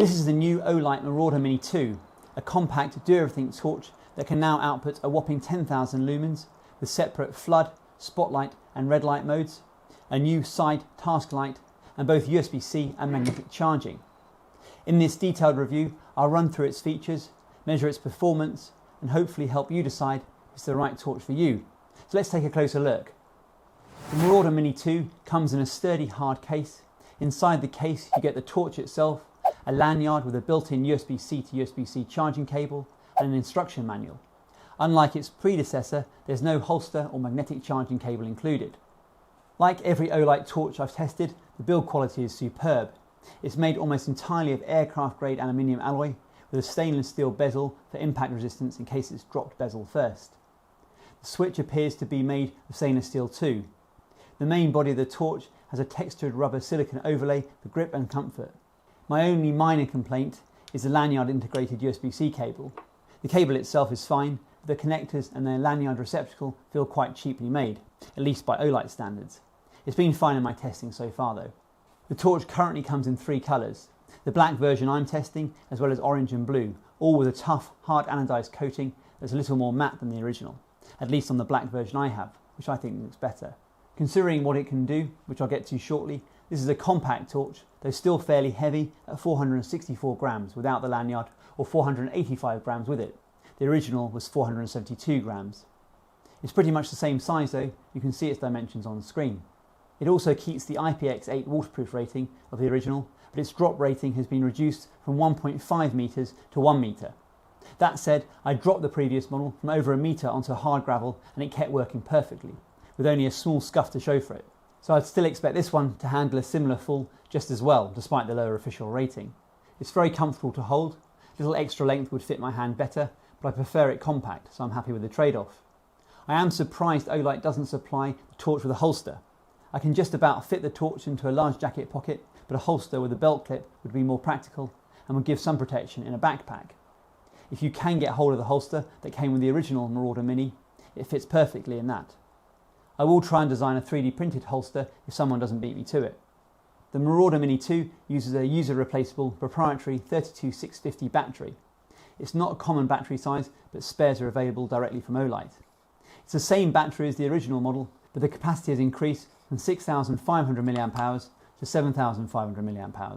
This is the new Olight Marauder Mini 2, a compact do-everything torch that can now output a whopping 10,000 lumens with separate flood, spotlight and red light modes, a new side task light and both USB-C and magnetic charging. In this detailed review, I'll run through its features, measure its performance and hopefully help you decide if it's the right torch for you. So let's take a closer look. The Marauder Mini 2 comes in a sturdy hard case. Inside the case you get the torch itself, a lanyard with a built-in USB-C to USB-C charging cable and an instruction manual. Unlike its predecessor, there's no holster or magnetic charging cable included. Like every Olight torch I've tested, the build quality is superb. It's made almost entirely of aircraft-grade aluminium alloy with a stainless steel bezel for impact resistance in case it's dropped bezel first. The switch appears to be made of stainless steel too. The main body of the torch has a textured rubber silicone overlay for grip and comfort. My only minor complaint is the lanyard integrated USB-C cable. The cable itself is fine, but the connectors and their lanyard receptacle feel quite cheaply made, at least by Olight standards. It's been fine in my testing so far though. The torch currently comes in 3 colours. The black version I'm testing, as well as orange and blue, all with a tough, hard anodised coating that's a little more matte than the original, at least on the black version I have, which I think looks better. Considering what it can do, which I'll get to shortly, this is a compact torch, though still fairly heavy at 464 grams without the lanyard or 485 grams with it. The original was 472 grams. It's pretty much the same size though, you can see its dimensions on the screen. It also keeps the IPX8 waterproof rating of the original, but its drop rating has been reduced from 1.5 metres to 1 metre. That said, I dropped the previous model from over a metre onto hard gravel and it kept working perfectly, with only a small scuff to show for it. So I'd still expect this one to handle a similar fall just as well, despite the lower official rating. It's very comfortable to hold, a little extra length would fit my hand better, but I prefer it compact, so I'm happy with the trade-off. I am surprised Olight doesn't supply the torch with a holster. I can just about fit the torch into a large jacket pocket, but a holster with a belt clip would be more practical and would give some protection in a backpack. If you can get hold of the holster that came with the original Marauder Mini, it fits perfectly in that. I will try and design a 3D printed holster if someone doesn't beat me to it. The Marauder Mini 2 uses a user replaceable proprietary 32650 battery. It's not a common battery size, but spares are available directly from Olight. It's the same battery as the original model, but the capacity has increased from 6,500 mAh to 7,500 mAh.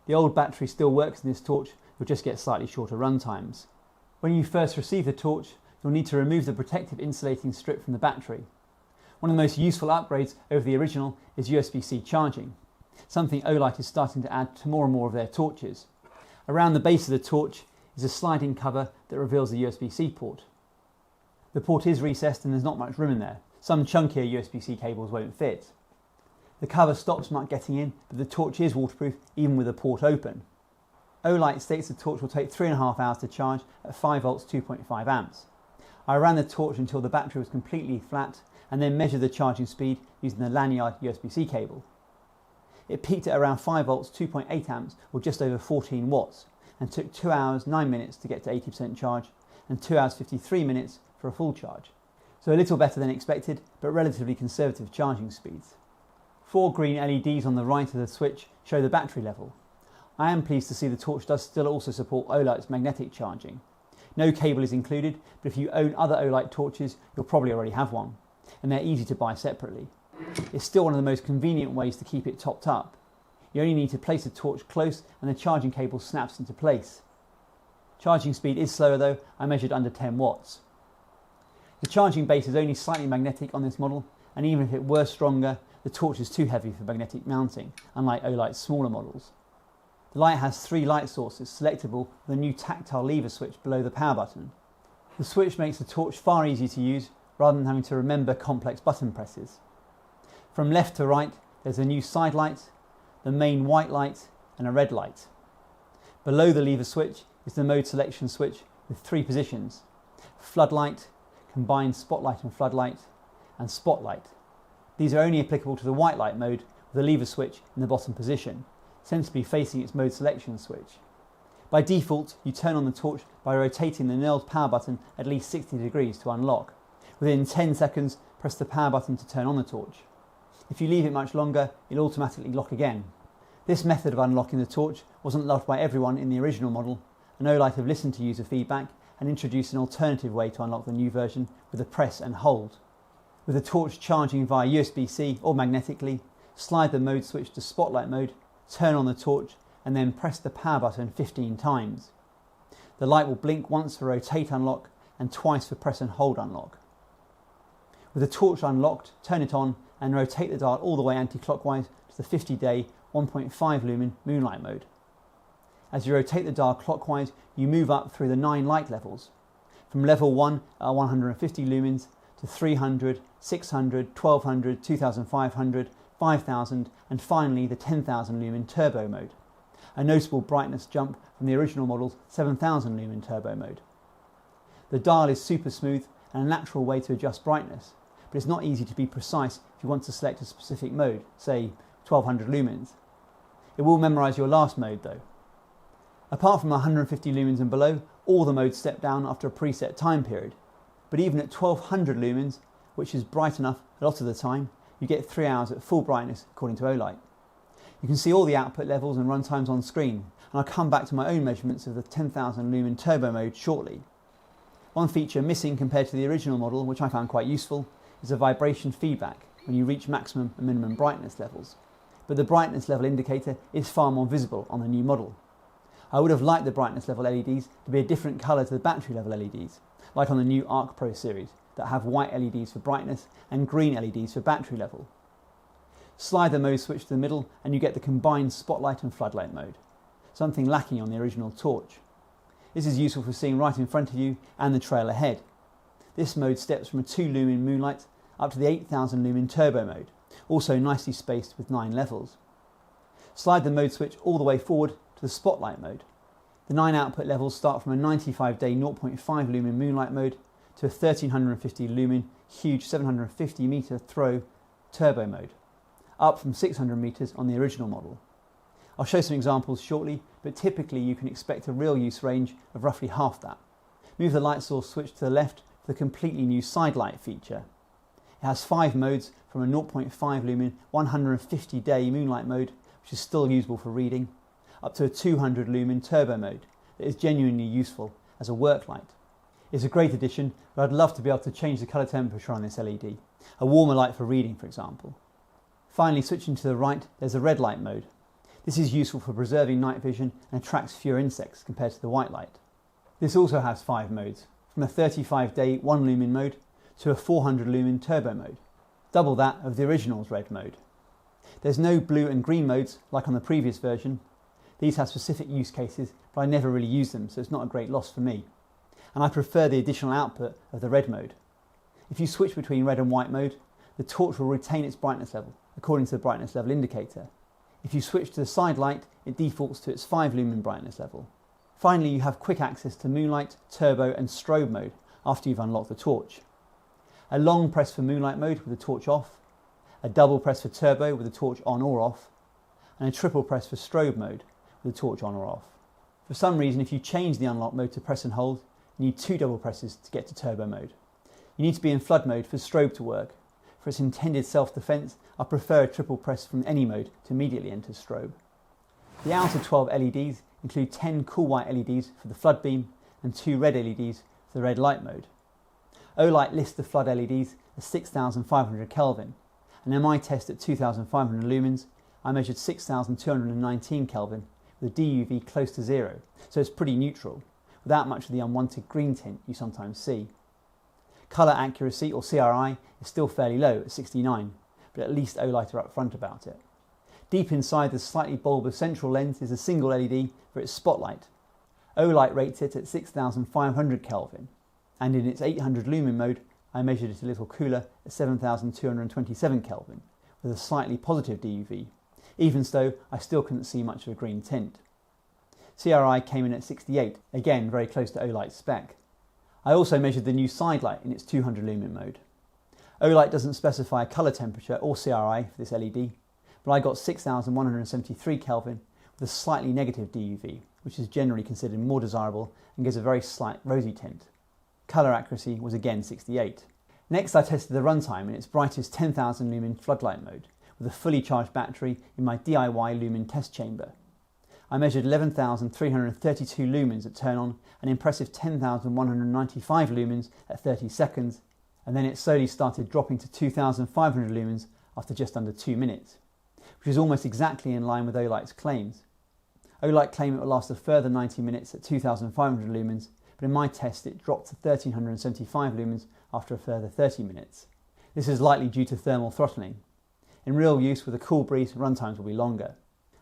The old battery still works in this torch, you'll just get slightly shorter run times. When you first receive the torch, you'll need to remove the protective insulating strip from the battery. One of the most useful upgrades over the original is USB-C charging, something Olight is starting to add to more and more of their torches. Around the base of the torch is a sliding cover that reveals the USB-C port. The port is recessed and there's not much room in there. Some chunkier USB-C cables won't fit. The cover stops much getting in, but the torch is waterproof even with the port open. Olight states the torch will take 3.5 hours to charge at 5 volts 2.5 amps. I ran the torch until the battery was completely flat and then measured the charging speed using the lanyard USB-C cable. It peaked at around 5 volts 2.8 amps or just over 14 watts and took 2 hours 9 minutes to get to 80% charge and 2 hours 53 minutes for a full charge. So a little better than expected, but relatively conservative charging speeds. 4 green LEDs on the right of the switch show the battery level. I am pleased to see the torch does still also support Olight's magnetic charging. No cable is included, but if you own other Olight torches, you'll probably already have one, and they're easy to buy separately. It's still one of the most convenient ways to keep it topped up. You only need to place the torch close and the charging cable snaps into place. Charging speed is slower though, I measured under 10 watts. The charging base is only slightly magnetic on this model, and even if it were stronger, the torch is too heavy for magnetic mounting, unlike Olight's smaller models. The light has 3 light sources selectable with a new tactile lever switch below the power button. The switch makes the torch far easier to use rather than having to remember complex button presses. From left to right there's a new side light, the main white light and a red light. Below the lever switch is the mode selection switch with 3 positions: floodlight, combined spotlight and floodlight, and spotlight. These are only applicable to the white light mode with the lever switch in the bottom position, sensibly facing its mode selection switch. By default, you turn on the torch by rotating the knurled power button at least 60 degrees to unlock. Within 10 seconds, press the power button to turn on the torch. If you leave it much longer, it'll automatically lock again. This method of unlocking the torch wasn't loved by everyone in the original model, and Olight have listened to user feedback and introduced an alternative way to unlock the new version with a press and hold. With the torch charging via USB-C or magnetically, slide the mode switch to spotlight mode, turn on the torch, and then press the power button 15 times. The light will blink once for rotate unlock and twice for press and hold unlock. With the torch unlocked, turn it on and rotate the dial all the way anti-clockwise to the 50-day 1.5 lumen moonlight mode. As you rotate the dial clockwise, you move up through the 9 light levels, from level 1 at 150 lumens to 300, 600, 1200, 2500, 5000 and finally the 10,000 lumen turbo mode. A notable brightness jump from the original model's 7000 lumen turbo mode. The dial is super smooth and a natural way to adjust brightness, but it's not easy to be precise if you want to select a specific mode, say 1200 lumens. It will memorise your last mode though. Apart from 150 lumens and below, all the modes step down after a preset time period, but even at 1200 lumens, which is bright enough a lot of the time, you get 3 hours at full brightness according to Olight. You can see all the output levels and runtimes on screen, and I'll come back to my own measurements of the 10,000 lumen turbo mode shortly. One feature missing compared to the original model, which I found quite useful, is a vibration feedback when you reach maximum and minimum brightness levels. But the brightness level indicator is far more visible on the new model. I would have liked the brightness level LEDs to be a different colour to the battery level LEDs, like on the new Arc Pro series that have white LEDs for brightness and green LEDs for battery level. Slide the mode switch to the middle and you get the combined spotlight and floodlight mode, something lacking on the original torch. This is useful for seeing right in front of you and the trail ahead. This mode steps from a 2 lumen moonlight up to the 8000 lumen turbo mode, also nicely spaced with 9 levels. Slide the mode switch all the way forward to the spotlight mode. The 9 output levels start from a 95-day 0.5 lumen moonlight mode to a 1350 lumen huge 750 metre throw turbo mode, up from 600 metres on the original model. I'll show some examples shortly, but typically you can expect a real use range of roughly half that. Move the light source switch to the left for the completely new side light feature. It has 5 modes from a 0.5 lumen 150 day moonlight mode, which is still usable for reading, up to a 200 lumen turbo mode that is genuinely useful as a work light. It's a great addition, but I'd love to be able to change the colour temperature on this LED, a warmer light for reading for example. Finally, switching to the right, there's a red light mode. This is useful for preserving night vision and attracts fewer insects compared to the white light. This also has 5 modes, from a 35-day 1 lumen mode to a 400 lumen turbo mode, double that of the original's red mode. There's no blue and green modes like on the previous version. These have specific use cases, but I never really use them, so it's not a great loss for me. And I prefer the additional output of the red mode. If you switch between red and white mode, the torch will retain its brightness level, according to the brightness level indicator. If you switch to the side light, it defaults to its 5 lumen brightness level. Finally, you have quick access to moonlight, turbo and strobe mode after you've unlocked the torch. A long press for moonlight mode with the torch off, a double press for turbo with the torch on or off, and a triple press for strobe mode with the torch on or off. For some reason, if you change the unlock mode to press and hold, you need 2 double presses to get to turbo mode. You need to be in flood mode for strobe to work. For its intended self-defense, I prefer a triple press from any mode to immediately enter strobe. The outer 12 LEDs include 10 cool white LEDs for the flood beam and 2 red LEDs for the red light mode. Olight lists the flood LEDs as 6500 Kelvin, and in my test at 2500 lumens, I measured 6219 Kelvin with a DUV close to 0, so it's pretty neutral, without much of the unwanted green tint you sometimes see. Colour accuracy, or CRI, is still fairly low at 69, but at least Olight are upfront about it. Deep inside the slightly bulbous central lens is a single LED for its spotlight. Olight rates it at 6500 Kelvin, and in its 800 lumen mode, I measured it a little cooler at 7227 Kelvin, with a slightly positive DUV. Even so, I still couldn't see much of a green tint. CRI came in at 68, again very close to Olight's spec. I also measured the new side light in its 200 lumen mode. Olight doesn't specify a colour temperature or CRI for this LED, but I got 6173 Kelvin with a slightly negative DUV, which is generally considered more desirable and gives a very slight rosy tint. Colour accuracy was again 68. Next I tested the runtime in its brightest 10,000 lumen floodlight mode, with a fully charged battery in my DIY lumen test chamber. I measured 11,332 lumens at turn on, an impressive 10,195 lumens at 30 seconds, and then it slowly started dropping to 2,500 lumens after just under 2 minutes, which is almost exactly in line with Olight's claims. Olight claim it will last a further 90 minutes at 2,500 lumens, but in my test it dropped to 1,375 lumens after a further 30 minutes. This is likely due to thermal throttling. In real use with a cool breeze, runtimes will be longer.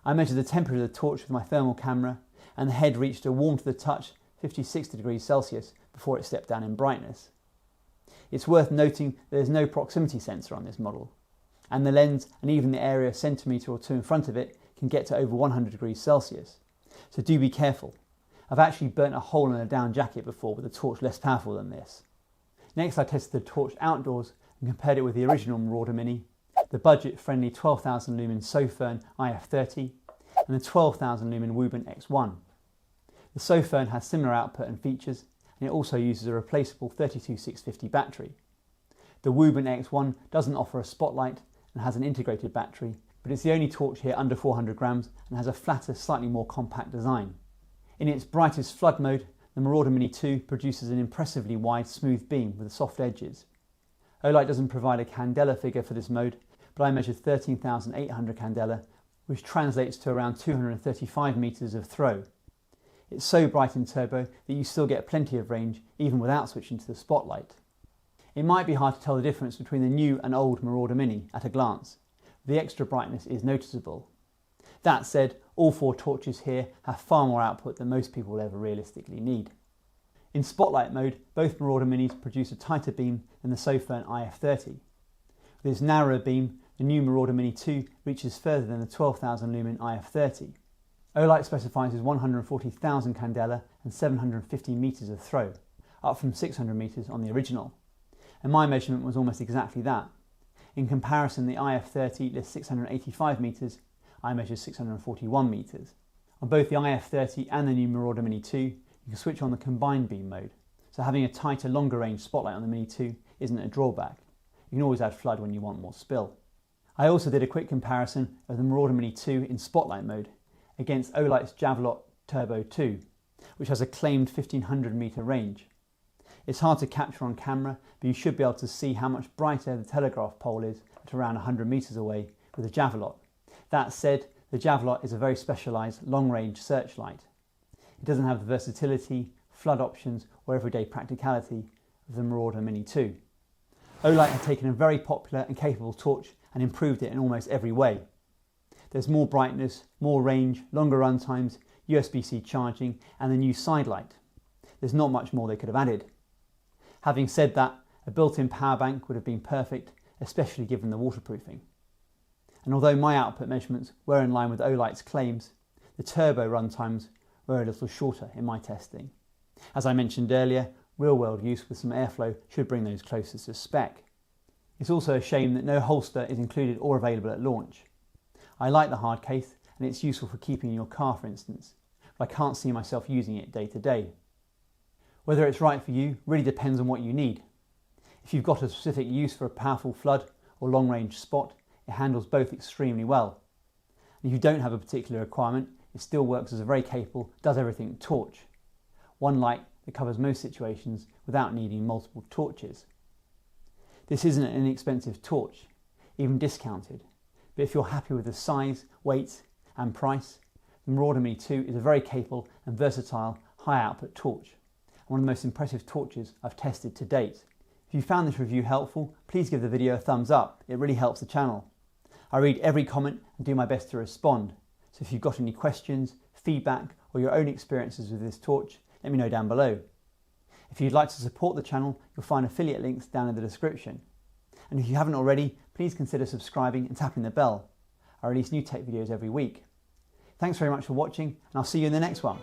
I measured the temperature of the torch with my thermal camera, and the head reached a warm to the touch 56 degrees Celsius before it stepped down in brightness. It's worth noting there is no proximity sensor on this model, and the lens and even the area a centimetre or two in front of it can get to over 100 degrees Celsius. So do be careful. I've actually burnt a hole in a down jacket before with a torch less powerful than this. Next I tested the torch outdoors and compared it with the original Marauder Mini, the budget-friendly 12,000 lumen Sofern IF30 and the 12,000 lumen Woburn X1. The Sofern has similar output and features, and it also uses a replaceable 32650 battery. The Woburn X1 doesn't offer a spotlight and has an integrated battery, but it's the only torch here under 400 grams and has a flatter, slightly more compact design. In its brightest flood mode, the Marauder Mini 2 produces an impressively wide, smooth beam with soft edges. Olight doesn't provide a candela figure for this mode, but I measured 13,800 candela, which translates to around 235 metres of throw. It's so bright in turbo that you still get plenty of range even without switching to the spotlight. It might be hard to tell the difference between the new and old Marauder Mini at a glance. The extra brightness is noticeable. That said, all four torches here have far more output than most people will ever realistically need. In spotlight mode, both Marauder Minis produce a tighter beam than the Sofern IF30. With its narrower beam, the new Marauder Mini 2 reaches further than the 12,000 lumen IF30. Olight specifies as 140,000 candela and 750 metres of throw, up from 600 metres on the original. And my measurement was almost exactly that. In comparison, the IF30 lists 685 metres, I measured 641 metres. On both the IF30 and the new Marauder Mini 2, you can switch on the combined beam mode, so having a tighter, longer range spotlight on the Mini 2 isn't a drawback. You can always add flood when you want more spill. I also did a quick comparison of the Marauder Mini 2 in spotlight mode against Olight's Javelot Turbo 2, which has a claimed 1500 metre range. It's hard to capture on camera, but you should be able to see how much brighter the telegraph pole is at around 100 metres away with the Javelot. That said, the Javelot is a very specialised long-range searchlight. It doesn't have the versatility, flood options or everyday practicality of the Marauder Mini 2. Olight had taken a very popular and capable torch and improved it in almost every way. There's more brightness, more range, longer run times, USB-C charging and the new side light. There's not much more they could have added. Having said that, a built-in power bank would have been perfect, especially given the waterproofing. And although my output measurements were in line with Olight's claims, the turbo run times were a little shorter in my testing. As I mentioned earlier, real-world use with some airflow should bring those closer to spec. It's also a shame that no holster is included or available at launch. I like the hard case and it's useful for keeping in your car, for instance, but I can't see myself using it day to day. Whether it's right for you really depends on what you need. If you've got a specific use for a powerful flood or long-range spot, it handles both extremely well. And if you don't have a particular requirement, it still works as a very capable, does everything torch. One light that covers most situations without needing multiple torches. This isn't an inexpensive torch, even discounted, but if you're happy with the size, weight and price, the Marauder Mini 2 is a very capable and versatile high output torch, and one of the most impressive torches I've tested to date. If you found this review helpful, please give the video a thumbs up, it really helps the channel. I read every comment and do my best to respond, so if you've got any questions, feedback or your own experiences with this torch, let me know down below. If you'd like to support the channel, you'll find affiliate links down in the description. And if you haven't already, please consider subscribing and tapping the bell. I release new tech videos every week. Thanks very much for watching and I'll see you in the next one.